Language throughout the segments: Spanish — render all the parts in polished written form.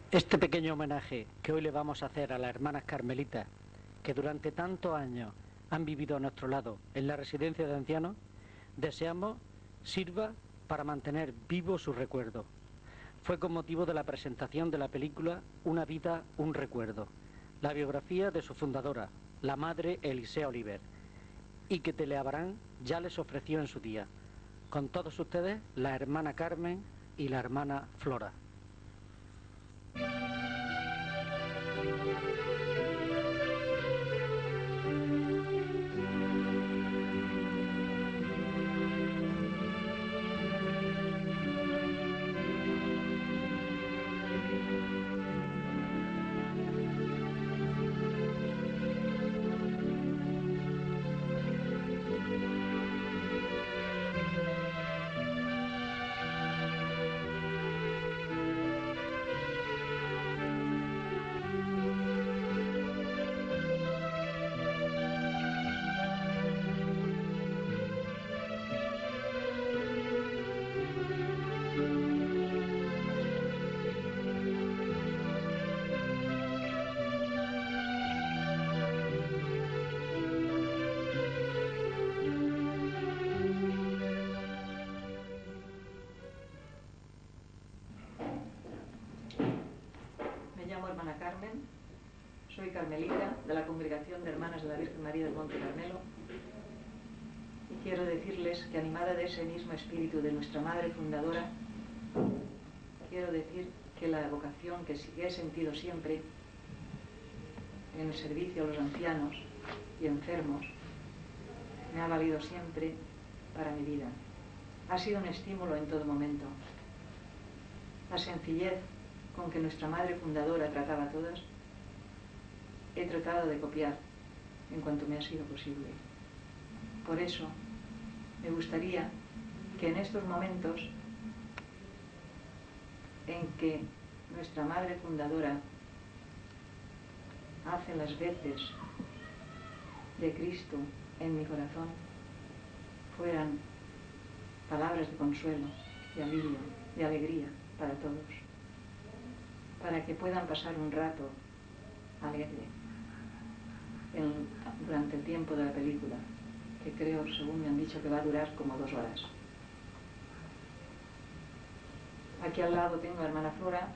Este pequeño homenaje que hoy le vamos a hacer a las hermanas carmelitas que durante tantos años han vivido a nuestro lado en la residencia de ancianos, deseamos sirva para mantener vivo su recuerdo. Fue con motivo de la presentación de la película Una vida, un recuerdo, la biografía de su fundadora, la madre Elisea Oliver, y que Teleabarán ya les ofreció en su día. Con todos ustedes, la hermana Carmen y la hermana Flora. Soy carmelita de la Congregación de Hermanas de la Virgen María del Monte Carmelo y quiero decirles que, animada de ese mismo espíritu de nuestra Madre Fundadora, quiero decir que la vocación que he sentido siempre en el servicio a los ancianos y enfermos me ha valido siempre para mi vida. Ha sido un estímulo en todo momento. La sencillez con que nuestra Madre Fundadora trataba a todas, he tratado de copiar en cuanto me ha sido posible. Por eso, me gustaría que en estos momentos en que nuestra Madre Fundadora hace las veces de Cristo en mi corazón, fueran palabras de consuelo, de alivio, de alegría para todos, para que puedan pasar un rato alegre durante el tiempo de la película, que creo, según me han dicho, que va a durar como 2 horas. Aquí al lado tengo a la hermana Flora,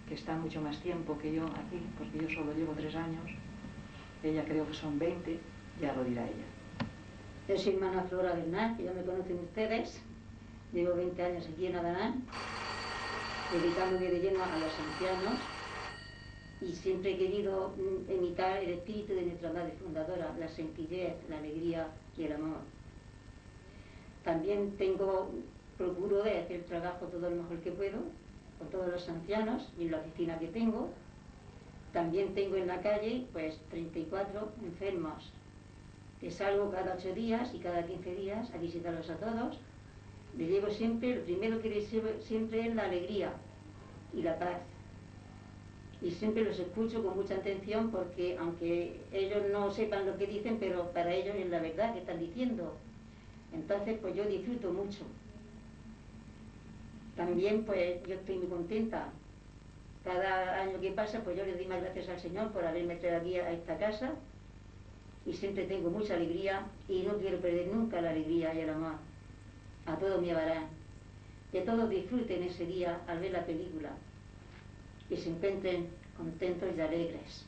que está mucho más tiempo que yo aquí, porque yo solo llevo 3 años. Ella creo que son 20, ya lo dirá ella. Yo soy hermana Flora Bernal, que ya me conocen ustedes. Llevo 20 años aquí en Adanán, dedicándome de lleno a los ancianos, y siempre he querido imitar el espíritu de nuestra Madre Fundadora, la sencillez, la alegría y el amor. También procuro de hacer el trabajo todo lo mejor que puedo con todos los ancianos y en la oficina que tengo. También tengo en la calle pues 34 enfermos, que salgo cada 8 días y cada 15 días a visitarlos a todos. Les llevo siempre, lo primero que les llevo siempre es la alegría y la paz. Y siempre los escucho con mucha atención, porque aunque ellos no sepan lo que dicen, pero para ellos es la verdad que están diciendo. Entonces pues yo disfruto mucho. También pues yo estoy muy contenta. Cada año que pasa pues yo le doy más gracias al Señor por haberme traído aquí a esta casa, y siempre tengo mucha alegría y no quiero perder nunca la alegría y el amor a todo mi Abarán. Que todos disfruten ese día al ver la película y se encuentren contentos y alegres.